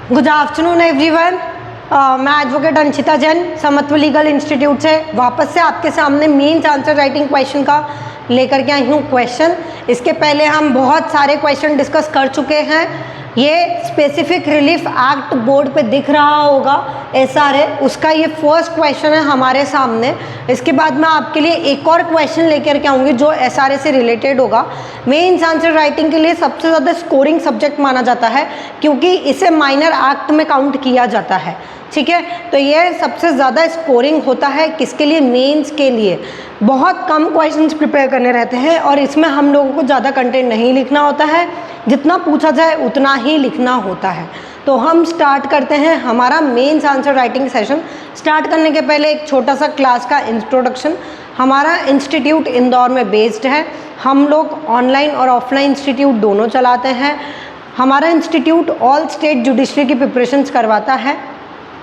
Good afternoon everyone. मैं advocate Anshita Jain समत्व legal institute से वापस से आपके सामने मेंस आंसर राइटिंग क्वेश्चन का लेकर के आई हूँ क्वेश्चन। इसके पहले हम बहुत सारे क्वेश्चन डिस्कस कर चुके हैं। ये स्पेसिफिक रिलीफ एक्ट बोर्ड पे दिख रहा होगा SRA, उसका ये फर्स्ट क्वेश्चन है हमारे सामने। इसके बाद मैं आपके लिए एक और क्वेश्चन लेकर के आऊँगी जो SRA से रिलेटेड होगा। मेंस आंसर राइटिंग के लिए सबसे ज़्यादा स्कोरिंग सब्जेक्ट माना जाता है क्योंकि इसे माइनर एक्ट में काउंट किया जाता है। ठीक है, तो ये सबसे ज़्यादा स्कोरिंग होता है किसके लिए? मेंस के लिए। बहुत कम क्वेश्चंस प्रिपेयर करने रहते हैं और इसमें हम लोगों को ज़्यादा कंटेंट नहीं लिखना होता है, जितना पूछा जाए उतना ही लिखना होता है। तो हम स्टार्ट करते हैं हमारा mains answer writing session. Start करने के पहले एक छोटा सा क्लास का इंट्रोडक्शन। हमारा इंस्टीट्यूट इंदौर में बेस्ड है। हम लोग ऑनलाइन और ऑफलाइन इंस्टीट्यूट दोनों चलाते हैं। हमारा इंस्टीट्यूट ऑल स्टेट जुडिशरी की प्रिपरेशंस करवाता है।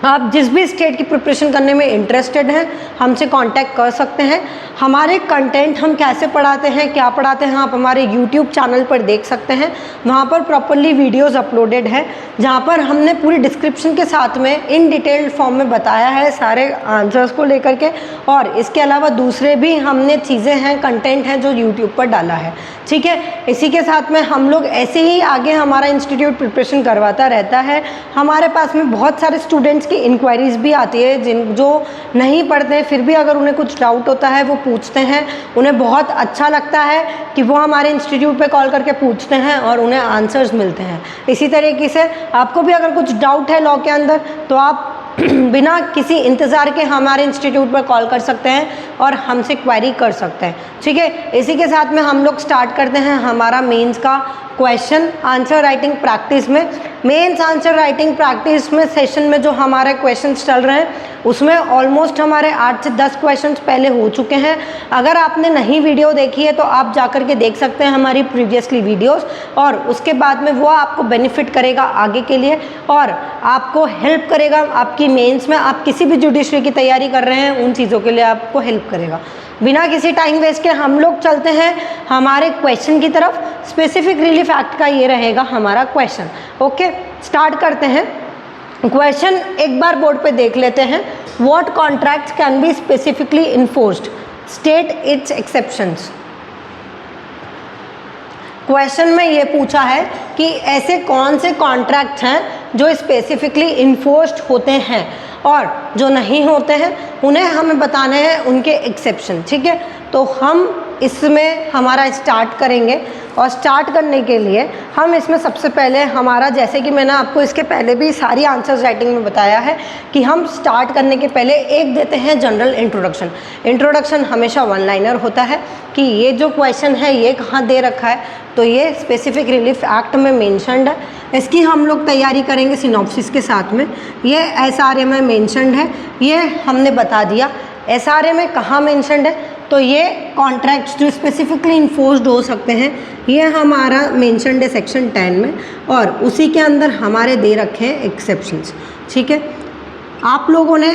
आप जिस भी स्टेट की प्रिपरेशन करने में इंटरेस्टेड हैं हमसे कांटेक्ट कर सकते हैं। हमारे कंटेंट हम कैसे पढ़ाते हैं, क्या पढ़ाते हैं, आप हमारे यूट्यूब चैनल पर देख सकते हैं। वहाँ पर प्रॉपरली वीडियोस अपलोडेड है जहाँ पर हमने पूरी डिस्क्रिप्शन के साथ में इन डिटेल्ड फॉर्म में बताया है सारे आंसर्स को लेकर के। और इसके अलावा दूसरे भी हमने चीज़ें हैं, कंटेंट हैं जो यूट्यूब पर डाला है। ठीक है, इसी के साथ में हम लोग ऐसे ही आगे हमारा इंस्टीट्यूट प्रिपरेशन करवाता रहता है। हमारे पास में बहुत सारे स्टूडेंट्स की इंक्वायरीज़ भी आती है जो नहीं पढ़ते हैं फिर भी अगर उन्हें कुछ डाउट होता है वो पूछते हैं। उन्हें बहुत अच्छा लगता है कि वो हमारे इंस्टीट्यूट पे कॉल करके पूछते हैं और उन्हें आंसर्स मिलते हैं। इसी तरीके से आपको भी अगर कुछ डाउट है लॉ के अंदर तो आप बिना किसी इंतज़ार के हमारे इंस्टीट्यूट पर कॉल कर सकते हैं और हमसे क्वेरी कर सकते हैं। ठीक है, इसी के साथ में हम लोग स्टार्ट करते हैं हमारा मेंस का क्वेश्चन आंसर राइटिंग प्रैक्टिस में। मेंस आंसर राइटिंग प्रैक्टिस में सेशन में जो हमारे क्वेश्चंस चल रहे हैं उसमें ऑलमोस्ट हमारे 8 से 10 क्वेश्चंस पहले हो चुके हैं। अगर आपने नहीं वीडियो देखी है तो आप जाकर के देख सकते हैं हमारी प्रीवियसली वीडियोस, और उसके बाद में वो आपको बेनिफिट करेगा आगे के लिए और आपको हेल्प करेगा आपकी मेंस में। आप किसी भी जुडिशरी की तैयारी कर रहे हैं उन चीज़ों के लिए आपको हेल्प करेगा। बिना किसी टाइम वेस्ट के हम लोग चलते हैं हमारे क्वेश्चन की तरफ। स्पेसिफिक रिलीफ एक्ट का ये रहेगा हमारा क्वेश्चन। ओके, स्टार्ट करते हैं। क्वेश्चन एक बार बोर्ड पे देख लेते हैं। What contracts can be specifically enforced, state it's exceptions. Question में ये पूछा है कि ऐसे कौन से कॉन्ट्रैक्ट हैं जो स्पेसिफिकली इन्फोर्स्ड होते हैं और जो नहीं होते हैं उन्हें हमें बताने हैं उनके एक्सेप्शन। ठीक है, तो हम इसमें हमारा स्टार्ट करेंगे और स्टार्ट करने के लिए हम इसमें सबसे पहले हमारा, जैसे कि मैंने आपको इसके पहले भी सारी आंसर्स राइटिंग में बताया है कि हम स्टार्ट करने के पहले एक देते हैं जनरल इंट्रोडक्शन। इंट्रोडक्शन हमेशा वन लाइनर होता है कि ये जो क्वेश्चन है ये कहाँ दे रखा है, तो ये स्पेसिफिक रिलीफ एक्ट में मेंशन्ड है। इसकी हम लोग तैयारी करेंगे सिनॉप्सिस के साथ में। ये SRA में मेंशन्ड है, ये हमने बता दिया। SRA में कहाँ मेंशन्ड है, तो ये कॉन्ट्रैक्ट्स जो स्पेसिफिकली इन्फोर्स्ड हो सकते हैं ये हमारा मेंशन्ड है सेक्शन 10 में, और उसी के अंदर हमारे दे रखे हैं एक्सेप्शंस। ठीक है, आप लोगों ने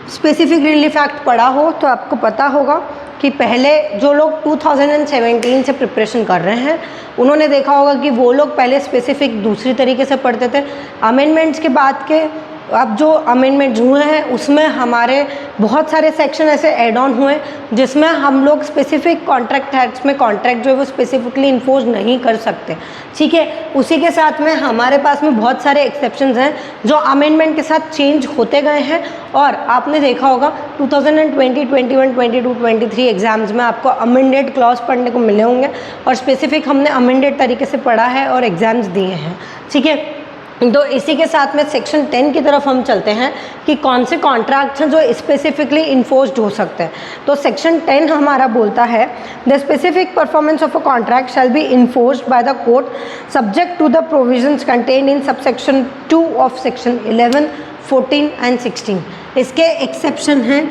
स्पेसिफिक रिलीफ एक्ट पढ़ा हो तो आपको पता होगा कि पहले जो लोग 2017 से प्रिपरेशन कर रहे हैं उन्होंने देखा होगा कि वो लोग पहले स्पेसिफिक दूसरी तरीके से पढ़ते थे। अमेंडमेंट्स के बाद के अब जो अमेंडमेंट हुए हैं उसमें हमारे बहुत सारे सेक्शन ऐसे ऐड ऑन हुए जिसमें हम लोग स्पेसिफिक कॉन्ट्रैक्ट एक्ट्स में कॉन्ट्रैक्ट जो है वो स्पेसिफिकली इन्फोर्स नहीं कर सकते। ठीक है, उसी के साथ में हमारे पास में बहुत सारे एक्सेप्शंस हैं जो अमेंडमेंट के साथ चेंज होते गए हैं। और आपने देखा होगा 2020, 21, 22, 23 एग्जाम्स में आपको अमेंडेड क्लॉज पढ़ने को मिले होंगे और स्पेसिफिक हमने अमेंडेड तरीके से पढ़ा है और एग्जाम्स दिए हैं। ठीक है, तो इसी के साथ में सेक्शन 10 की तरफ हम चलते हैं कि कौन से कॉन्ट्रैक्ट्स हैं जो स्पेसिफिकली इन्फोर्स्ड हो सकते हैं। तो सेक्शन 10 हमारा बोलता है the specific performance of a contract shall be enforced by the court subject to the provisions contained in subsection 2 of section 11, 14 and 16। इसके एक्सेप्शन हैं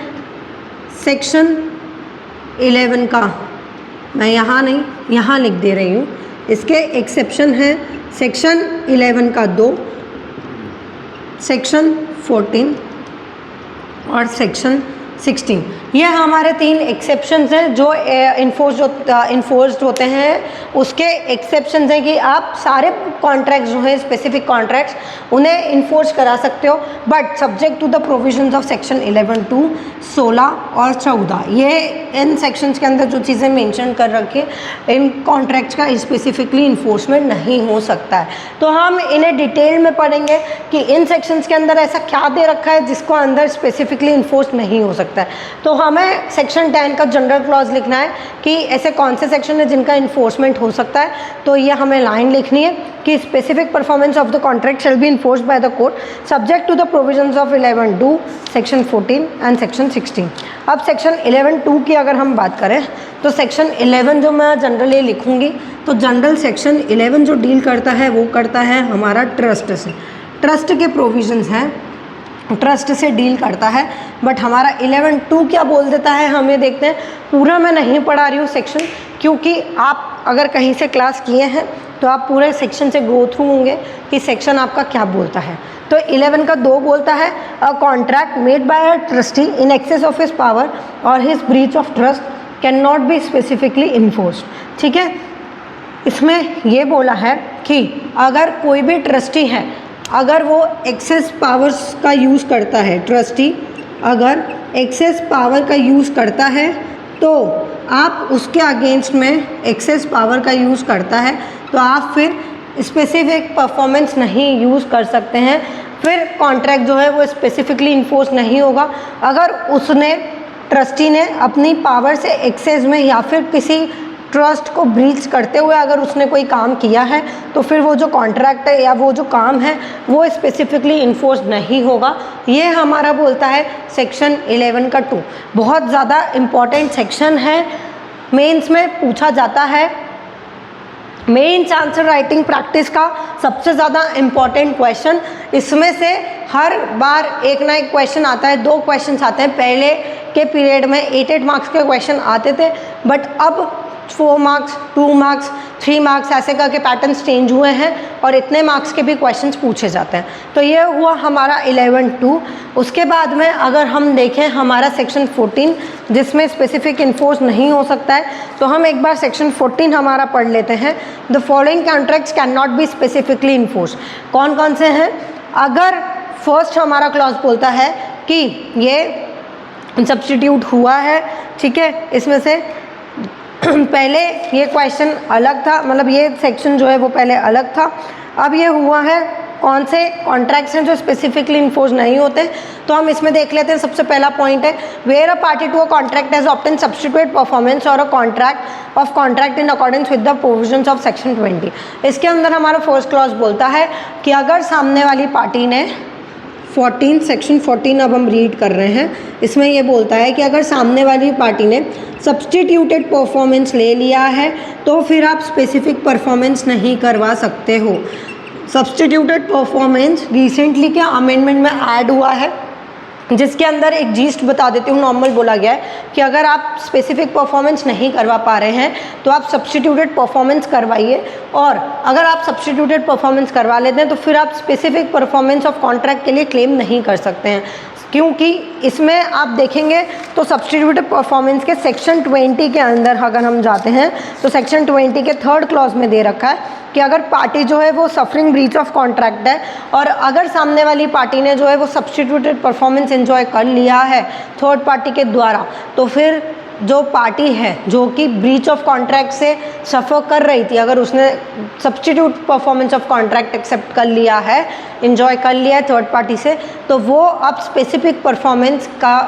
सेक्शन 11 का, मैं यहाँ नहीं यहाँ लिख दे रही हूँ। इसके एक्सेप्शन हैं सेक्शन 11 का 2, सेक्शन 14 और सेक्शन 16। ये हमारे 3 एक्सेप्शंस हैं जो इन्फोर्स्ड होते हैं। उसके एक्सेप्शंस हैं कि आप सारे कॉन्ट्रैक्ट्स जो हैं, स्पेसिफिक कॉन्ट्रैक्ट्स, उन्हें इन्फोर्स करा सकते हो, but subject to the provisions of section 11 to 16 और 14। ये इन सेक्शंस के अंदर जो चीज़ें मेंशन कर रखी, इन कॉन्ट्रैक्ट्स का स्पेसिफिकली इन्फोर्समेंट नहीं हो सकता है। तो हम इन्हें डिटेल में पढ़ेंगे कि इन सेक्शंस के अंदर ऐसा क्या दे रखा है जिसको अंदर स्पेसिफिकली इन्फोर्स नहीं हो सकता है। तो हमें सेक्शन 10 का जनरल क्लॉज लिखना है कि ऐसे कौन से सेक्शन है जिनका इन्फोर्समेंट हो सकता है। तो ये हमें लाइन लिखनी है कि specific performance of the contract shall be enforced by the court subject to the provisions of 11(2), section 14 and section 16। अब सेक्शन 11(2) की अगर हम बात करें तो सेक्शन 11 जो मैं जनरली लिखूंगी, तो जनरल सेक्शन 11 जो डील करता है वो करता है हमारा ट्रस्ट से। ट्रस्ट के प्रोविजंस हैं, ट्रस्ट से डील करता है। बट हमारा 11(2) क्या बोल देता है हम ये देखते हैं। पूरा मैं नहीं पढ़ा रही हूँ सेक्शन, क्योंकि आप अगर कहीं से क्लास किए हैं तो आप पूरे सेक्शन से गो थ्रू होंगे कि सेक्शन आपका क्या बोलता है। तो 11 का 2 बोलता है, a contract made by a trustee in excess of his power और his breach of trust can not be specifically enforced. ठीक है, इसमें ये बोला है कि अगर कोई भी ट्रस्टी है, अगर वो एक्सेस पावर्स का यूज़ करता है, ट्रस्टी अगर एक्सेस पावर का यूज़ करता है, तो आप उसके अगेंस्ट में एक्सेस पावर का यूज़ करता है तो आप फिर स्पेसिफिक परफॉर्मेंस नहीं यूज़ कर सकते हैं। फिर कॉन्ट्रैक्ट जो है वो स्पेसिफिकली इन्फोर्स नहीं होगा। अगर उसने, ट्रस्टी ने अपनी पावर से एक्सेस में या फिर किसी ट्रस्ट को ब्रीच करते हुए अगर उसने कोई काम किया है, तो फिर वो जो कॉन्ट्रैक्ट है या वो जो काम है वो स्पेसिफिकली इन्फोर्स नहीं होगा। ये हमारा बोलता है सेक्शन 11 का 2। बहुत ज़्यादा इम्पॉर्टेंट सेक्शन है, मेंस में पूछा जाता है। मेंस आंसर राइटिंग प्रैक्टिस का सबसे ज़्यादा इम्पॉर्टेंट क्वेश्चन, इसमें से हर बार एक ना एक क्वेश्चन आता है, 2 क्वेश्चन आते हैं। पहले के पीरियड में 8 मार्क्स के क्वेश्चन आते थे, बट अब 4 मार्क्स, 2 मार्क्स, 3 मार्क्स ऐसे करके पैटर्न्स चेंज हुए हैं और इतने मार्क्स के भी क्वेश्चंस पूछे जाते हैं। तो ये हुआ हमारा 11(2). उसके बाद में अगर हम देखें हमारा सेक्शन 14 जिसमें स्पेसिफिक इन्फोर्स नहीं हो सकता है, तो हम एक बार सेक्शन 14 हमारा पढ़ लेते हैं। The following contracts can not be specifically enforce. कौन कौन से हैं? अगर फर्स्ट हमारा क्लॉज बोलता है कि ये सब्स्टिट्यूट हुआ है, ठीक है, इसमें से पहले ये क्वेश्चन अलग था, मतलब ये सेक्शन जो है वो पहले अलग था, अब ये हुआ है। कौन से कॉन्ट्रैक्ट्स हैं जो स्पेसिफिकली इन्फोर्स नहीं होते, तो हम इसमें देख लेते हैं। सबसे पहला पॉइंट है, where a party to a contract has obtain substitute performance और a contract in accordance with the provisions of section 20। इसके अंदर हमारा फर्स्ट क्लॉज बोलता है कि अगर सामने वाली पार्टी ने 14 सेक्शन 14 अब हम रीड कर रहे हैं, इसमें ये बोलता है कि अगर सामने वाली पार्टी ने सब्स्टिट्यूटेड परफॉर्मेंस ले लिया है तो फिर आप स्पेसिफिक परफॉर्मेंस नहीं करवा सकते हो। सब्स्टिट्यूटेड परफॉर्मेंस रिसेंटली क्या अमेंडमेंट में ऐड हुआ है, जिसके अंदर एक जीस्ट बता देती हूँ। नॉर्मल बोला गया है कि अगर आप स्पेसिफिक परफॉर्मेंस नहीं करवा पा रहे हैं तो आप सब्स्टिट्यूटेड परफॉर्मेंस करवाइए, और अगर आप सब्स्टिट्यूटेड परफॉर्मेंस करवा लेते हैं तो फिर आप स्पेसिफिक परफॉर्मेंस ऑफ कॉन्ट्रैक्ट के लिए क्लेम नहीं कर सकते हैं। क्योंकि इसमें आप देखेंगे तो सब्स्टिट्यूटेड परफॉर्मेंस के सेक्शन 20 के अंदर अगर हम जाते हैं तो सेक्शन 20 के 3rd क्लॉज में दे रखा है कि अगर पार्टी जो है वो सफरिंग ब्रीच ऑफ कॉन्ट्रैक्ट है और अगर सामने वाली पार्टी ने जो है वो सब्स्टिट्यूटेड परफॉर्मेंस एंजॉय कर लिया है थर्ड पार्टी के द्वारा, तो फिर जो पार्टी है जो कि ब्रीच ऑफ कॉन्ट्रैक्ट से सफ़र कर रही थी, अगर उसने substitute performance of contract accept कर लिया है, एंजॉय कर लिया है थर्ड पार्टी से, तो वो अब स्पेसिफिक परफॉर्मेंस का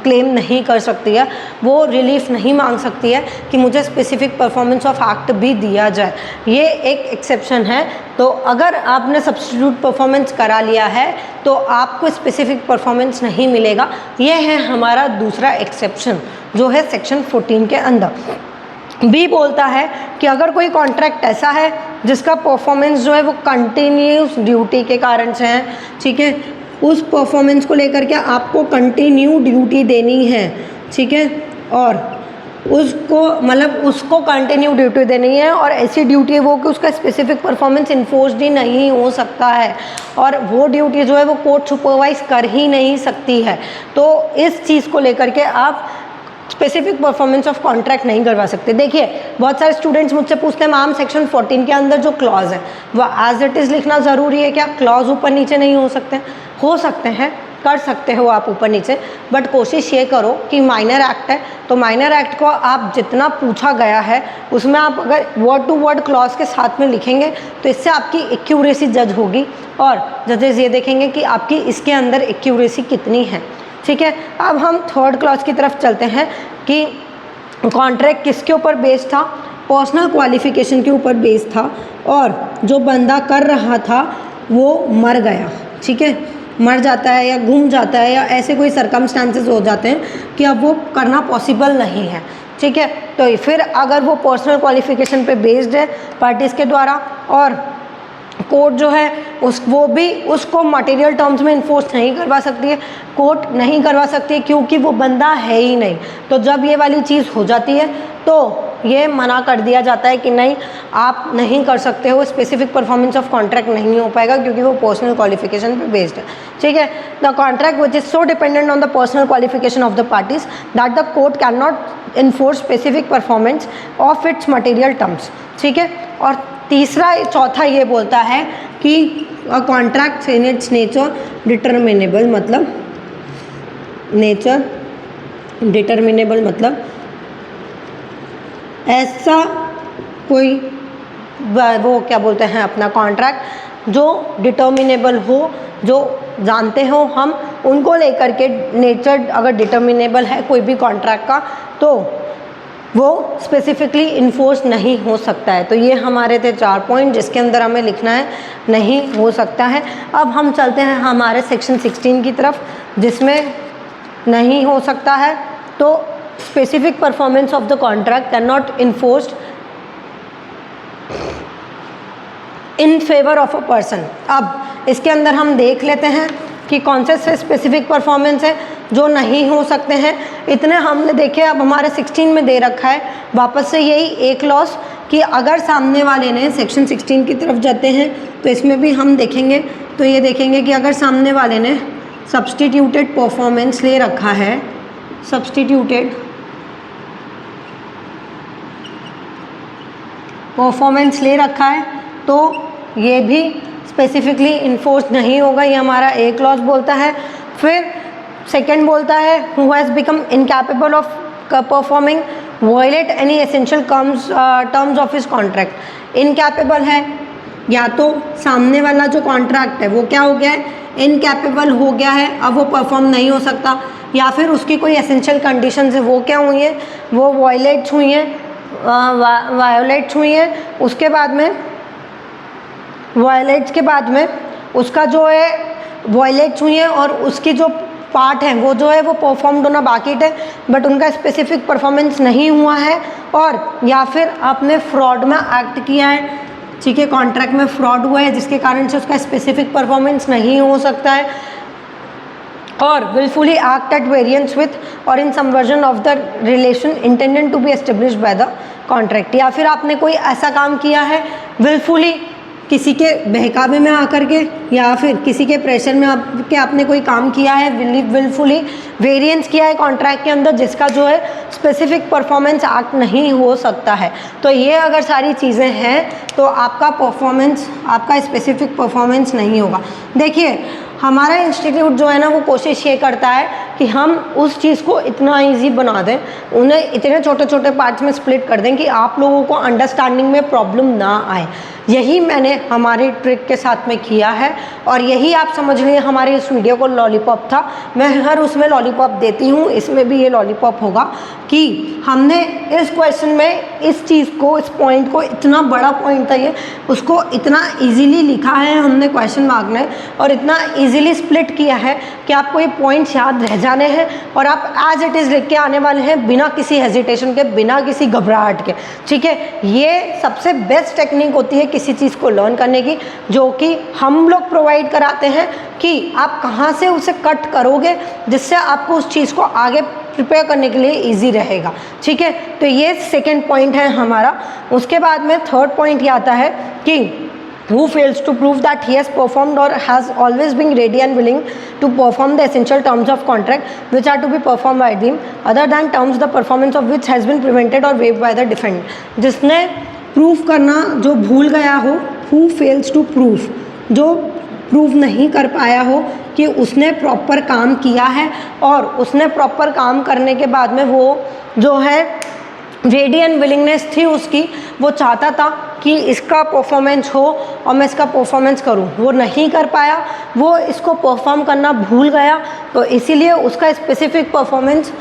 क्लेम नहीं कर सकती है, वो रिलीफ नहीं मांग सकती है कि मुझे स्पेसिफिक परफॉर्मेंस ऑफ एक्ट भी दिया जाए। ये एक एक्सेप्शन है। तो अगर आपने सब्स्टिट्यूट परफॉर्मेंस करा लिया है तो आपको स्पेसिफिक परफॉर्मेंस नहीं मिलेगा। ये है हमारा दूसरा एक्सेप्शन जो है सेक्शन 14 के अंदर। बी बोलता है कि अगर कोई कॉन्ट्रैक्ट ऐसा है जिसका परफॉर्मेंस जो है वो कंटिन्यूस ड्यूटी के कारण से है, ठीक है, उस परफॉर्मेंस को लेकर के आपको कंटिन्यू ड्यूटी देनी है, ठीक है, और उसको मतलब उसको कंटिन्यू ड्यूटी देनी है और ऐसी ड्यूटी है वो कि उसका स्पेसिफिक परफॉर्मेंस इन्फोर्स्ड ही नहीं हो सकता है और वो ड्यूटी जो है वो कोर्ट सुपरवाइज कर ही नहीं सकती है। तो इस चीज़ को लेकर के आप स्पेसिफिक परफॉर्मेंस ऑफ कॉन्ट्रैक्ट नहीं करवा सकते। देखिए बहुत सारे स्टूडेंट्स मुझसे पूछते हैं मैम सेक्शन 14 के अंदर जो क्लॉज है वह एज इट इज़ लिखना ज़रूरी है क्या? क्लॉज ऊपर नीचे नहीं हो सकते हैं, कर सकते हो आप ऊपर नीचे, बट कोशिश ये करो कि माइनर एक्ट है तो माइनर एक्ट को आप जितना पूछा गया है उसमें आप अगर वर्ड टू वर्ड क्लॉज के साथ में लिखेंगे तो इससे आपकी एक्यूरेसी जज होगी और जजेस ये देखेंगे कि आपकी इसके अंदर एक्यूरेसी कितनी है। ठीक है, अब हम थर्ड क्लॉज की तरफ चलते हैं कि कॉन्ट्रैक्ट किसके ऊपर बेस्ड था? पर्सनल क्वालिफिकेशन के ऊपर बेस्ड था और जो बंदा कर रहा था वो मर गया। ठीक है, मर जाता है या गुम जाता है या ऐसे कोई सर्कमस्टांसेस हो जाते हैं कि अब वो करना पॉसिबल नहीं है। ठीक है, तो फिर अगर वो पर्सनल क्वालिफिकेशन पे बेस्ड है पार्टीज़ के द्वारा और कोर्ट जो है वो भी उसको मटेरियल टर्म्स में इन्फोर्स नहीं करवा सकती है, कोर्ट नहीं करवा सकती है क्योंकि वो बंदा है ही नहीं। तो जब ये वाली चीज़ हो जाती है तो ये मना कर दिया जाता है कि नहीं आप नहीं कर सकते हो, स्पेसिफिक परफॉर्मेंस ऑफ कॉन्ट्रैक्ट नहीं हो पाएगा क्योंकि वो पर्सनल क्वालिफिकेशन पे बेस्ड है। ठीक है, the contract which is so dependent on the personal qualification of the parties that the court can not enforce specific performance of its material terms. ठीक है, और चौथा ये बोलता है कि अ contract in its nature determinable, मतलब नेचर डिटर्मिनेबल मतलब ऐसा कोई वो क्या बोलते हैं अपना कॉन्ट्रैक्ट जो डिटर्मिनेबल हो, जो जानते हो हम उनको लेकर के नेचर अगर डिटर्मिनेबल है कोई भी कॉन्ट्रैक्ट का तो वो स्पेसिफिकली इन्फोर्स नहीं हो सकता है। तो ये हमारे थे 4 पॉइंट जिसके अंदर हमें लिखना है नहीं हो सकता है। अब हम चलते हैं हमारे सेक्शन 16 की तरफ जिसमें नहीं हो सकता है तो specific performance of the contract can not enforced in favour of a person. अब इसके अंदर हम देख लेते हैं कि कौन से स्पेसिफिक परफॉर्मेंस है जो नहीं हो सकते हैं। इतने हमने देखे, अब हमारे 16 में दे रखा है वापस से यही एक लॉस कि अगर सामने वाले ने सेक्शन 16 की तरफ जाते हैं तो इसमें भी हम देखेंगे तो ये देखेंगे कि अगर सामने वाले ने सब्सटीट्यूटेड परफॉर्मेंस ले रखा है, सब्सटीट्यूटेड परफॉर्मेंस ले रखा है तो ये भी स्पेसिफिकली इन्फोर्स नहीं होगा, ये हमारा एक क्लॉज बोलता है। फिर सेकंड बोलता है who has become incapable of performing violate any essential terms of his contract. Incapable है या तो सामने वाला जो कॉन्ट्रैक्ट है वो क्या हो गया है, इनकैपेबल हो गया है, अब वो परफॉर्म नहीं हो सकता, या फिर उसकी कोई एसेंशियल कंडीशंस है वो क्या हुई हैं, वो वायलेट हुई हैं, वायोलेट्स हुई हैं। उसके बाद में वायलेट्स के बाद में उसका जो है वायलेट्स हुई हैं और उसकी जो पार्ट है वो जो है वो परफॉर्म्ड होना बाकी है बट उनका स्पेसिफिक परफॉर्मेंस नहीं हुआ है, और या फिर आपने फ्रॉड में एक्ट किया है। ठीक है, कॉन्ट्रैक्ट में फ्रॉड हुआ है जिसके कारण से उसका स्पेसिफिक परफॉर्मेंस नहीं हो सकता है, और willfully act at variance with or in some version of the relation intended to be established by the contract। या फिर आपने कोई ऐसा काम किया है willfully किसी के बहकावे में आकर के या फिर किसी के प्रेशर में आपने कोई काम किया है, willfully वेरिएंस किया है कॉन्ट्रैक्ट के अंदर जिसका जो है स्पेसिफिक परफॉर्मेंस एक्ट नहीं हो सकता है। तो ये अगर सारी चीज़ें हैं तो आपका परफॉर्मेंस, आपका स्पेसिफिक परफॉर्मेंस नहीं होगा। देखिए हमारा इंस्टीट्यूट जो है ना वो कोशिश ये करता है कि हम उस चीज़ को इतना इजी बना दें, उन्हें इतने छोटे छोटे पार्ट्स में स्प्लिट कर दें कि आप लोगों को अंडरस्टैंडिंग में प्रॉब्लम ना आए। यही मैंने हमारी ट्रिक के साथ में किया है और यही आप समझ लीजिए हमारे इस वीडियो को लॉलीपॉप था। मैं हर उसमें लॉलीपॉप देती हूँ, इसमें भी ये लॉलीपॉप होगा कि हमने इस क्वेश्चन में इस चीज़ को, इस पॉइंट को, इतना बड़ा पॉइंट था ये, उसको इतना इजीली लिखा है हमने क्वेश्चन मार्क में और इतना इजीली स्प्लिट किया है कि आपको ये पॉइंट्स याद रह जाने हैं और आप एज इट इज़ लिख के आने वाले हैं बिना किसी हेजिटेशन के, बिना किसी घबराहट के। ठीक है, ये सबसे बेस्ट टेक्निक होती है किसी चीज़ को लर्न करने की, जो कि हम लोग प्रोवाइड कराते हैं कि आप कहाँ से उसे कट करोगे जिससे आपको उस चीज़ को आगे प्रिपेयर करने के लिए इजी रहेगा। ठीक है, तो ये सेकंड पॉइंट है हमारा। उसके बाद में थर्ड पॉइंट ये आता है कि who fails to prove that he has performed or has always been ready and willing to perform the essential terms of contract which are to be performed by him other than terms the performance of which has been prevented or waived by the defendant. जिसने proof करना जो भूल गया हो, who fails to prove, जो prove नहीं कर पाया हो कि उसने प्रॉपर काम किया है और उसने प्रॉपर काम करने के बाद में वो जो है रेडी एंड विलिंगनेस थी उसकी, वो चाहता था कि इसका परफॉर्मेंस हो और मैं इसका परफॉर्मेंस करूं, वो नहीं कर पाया, वो इसको परफॉर्म करना भूल गया, तो इसीलिए उसका स्पेसिफिक परफॉर्मेंस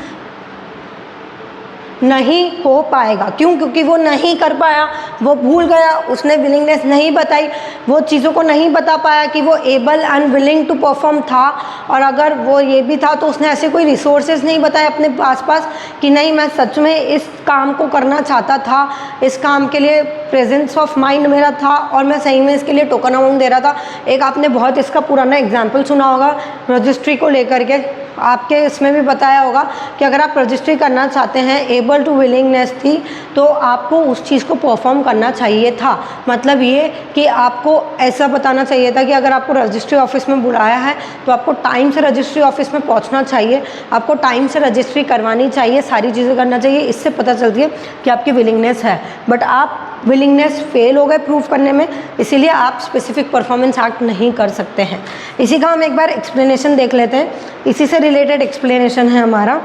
नहीं हो पाएगा। क्यों? क्योंकि वो नहीं कर पाया, वो भूल गया, उसने विलिंगनेस नहीं बताई, वो चीज़ों को नहीं बता पाया कि वो able and willing to perform था, और अगर वो ये भी था तो उसने ऐसे कोई रिसोर्सेज नहीं बताए अपने पास कि नहीं मैं सच में इस काम को करना चाहता था, इस काम के लिए प्रेजेंस ऑफ माइंड मेरा था और मैं सही में इसके लिए टोकन अमाउंट दे रहा था। एक आपने बहुत इसका पुराना एग्जाम्पल सुना होगा रजिस्ट्री को लेकर के, आपके इसमें भी बताया होगा कि अगर आप रजिस्ट्री करना चाहते हैं, एबल टू विलिंगनेस थी, तो आपको उस चीज़ को परफॉर्म करना चाहिए था। मतलब ये कि आपको ऐसा बताना चाहिए था कि अगर आपको रजिस्ट्री ऑफिस में बुलाया है तो आपको टाइम से रजिस्ट्री ऑफिस में पहुंचना चाहिए, आपको टाइम से रजिस्ट्री करवानी चाहिए, सारी चीज़ें करना चाहिए। इससे पता चलती है कि आपकी विलिंगनेस है, बट आप विलिंगनेस फेल हो गए प्रूव करने में, इसीलिए आप स्पेसिफिक परफॉर्मेंस एक्ट नहीं कर सकते हैं। इसी का हम एक बार एक्सप्लेनेशन देख लेते हैं, इसी से रिलेटेड एक्सप्लेनेशन है हमारा।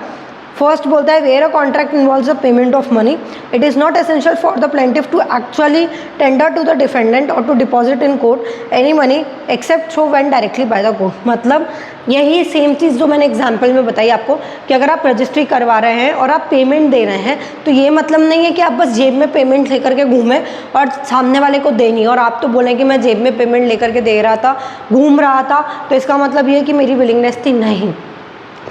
फर्स्ट बोलता है where a contract involves a payment of money it is not essential for the plaintiff to actually tender to the defendant और to deposit in court any money except show when directly by the court. मतलब यही same चीज़ जो मैंने example में बताई आपको कि अगर आप रजिस्ट्री करवा रहे हैं और आप पेमेंट दे रहे हैं तो ये मतलब नहीं है कि आप बस जेब में पेमेंट लेकर के घूमें और सामने वाले को देनी, और आप तो बोलें कि मैं जेब में पेमेंट लेकर के दे रहा था, घूम रहा था, तो इसका मतलब ये है कि मेरी विलिंगनेस थी। नहीं,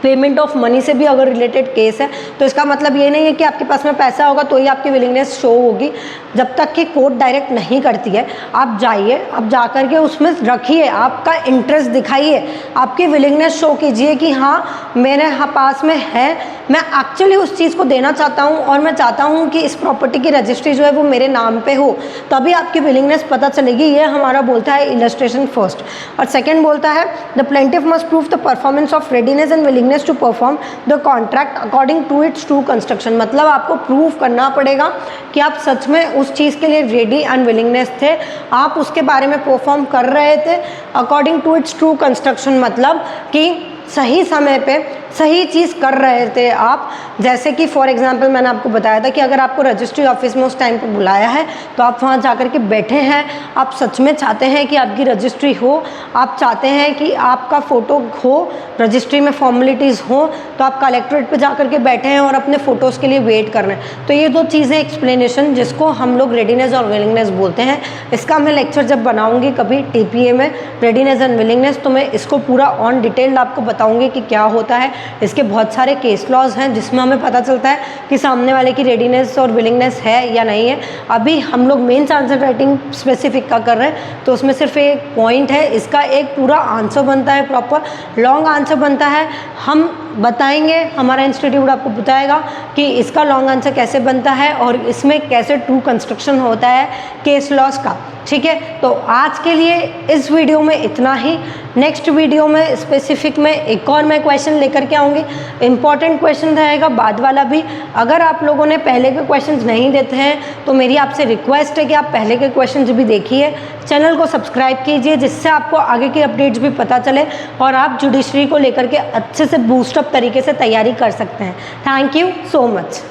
पेमेंट ऑफ मनी से भी अगर रिलेटेड केस है तो इसका मतलब ये नहीं है कि आपके पास में पैसा होगा तो ही आपकी विलिंगनेस शो होगी। जब तक कि कोर्ट डायरेक्ट नहीं करती है, आप जाइए, आप जा कर के उसमें रखिए, आपका इंटरेस्ट दिखाइए, आपकी विलिंगनेस शो कीजिए कि हाँ मेरे पास में है, मैं एक्चुअली उस चीज़ को देना चाहता हूँ और मैं चाहता हूँ कि इस प्रॉपर्टी की रजिस्ट्री जो है वो मेरे नाम पे हो, तभी आपकी विलिंगनेस पता चलेगी। ये हमारा बोलता है इलस्ट्रेशन फर्स्ट। और सेकेंड बोलता है the plaintiff must prove the performance of readiness and willingness to perform the contract according to its true construction. मतलब आपको प्रूव करना पड़ेगा कि आप सच में उस चीज़ के लिए रेडी एंड विलिंगनेस थे, आप उसके बारे में परफॉर्म कर रहे थे according to its true construction, मतलब कि सही समय पे सही चीज़ कर रहे थे आप। जैसे कि फॉर एग्जांपल मैंने आपको बताया था कि अगर आपको रजिस्ट्री ऑफिस में उस टाइम पे बुलाया है तो आप वहाँ जा कर के बैठे हैं, आप सच में चाहते हैं कि आपकी रजिस्ट्री हो, आप चाहते हैं कि आपका फ़ोटो हो, रजिस्ट्री में फॉर्मेलिटीज़ हो, तो आप कलेक्ट्रेट पे जा कर के बैठे हैं और अपने फ़ोटोज़ के लिए वेट कर रहे हैं। तो ये दो चीज़ें एक्सप्लेनेशन जिसको हम लोग रेडीनेस और विलिंगनेस बोलते हैं, इसका मैं लेक्चर जब बनाऊँगी कभी TPA में रेडीनेस एंड विलिंगनेस, तो मैं इसको पूरा ऑन डिटेल्ड आपको बताऊँगी कि क्या होता है। इसके बहुत सारे केस लॉज हैं जिसमें हमें पता चलता है कि सामने वाले की रेडीनेस और विलिंगनेस है या नहीं है। अभी हम लोग मेंस आंसर राइटिंग स्पेसिफिक का कर रहे हैं तो उसमें सिर्फ एक पॉइंट है, इसका एक पूरा आंसर बनता है, प्रॉपर लॉन्ग आंसर बनता है। हम बताएंगे, हमारा इंस्टीट्यूट आपको बताएगा कि इसका लॉन्ग आंसर कैसे बनता है और इसमें कैसे ट्रू कंस्ट्रक्शन होता है केस लॉस का। ठीक है, तो आज के लिए इस वीडियो में इतना ही। नेक्स्ट वीडियो में स्पेसिफिक में एक और मैं क्वेश्चन लेकर के आऊँगी, इंपॉर्टेंट क्वेश्चन रहेगा बाद वाला भी। अगर आप लोगों ने पहले के क्वेश्चंस नहीं देते हैं तो मेरी आपसे रिक्वेस्ट है कि आप पहले के क्वेश्चंस भी देखिए, चैनल को सब्सक्राइब कीजिए जिससे आपको आगे की अपडेट्स भी पता चले और आप जुडिशरी को लेकर के अच्छे से बूस्टअप तरीके से तैयारी कर सकते हैं। Thank you so much.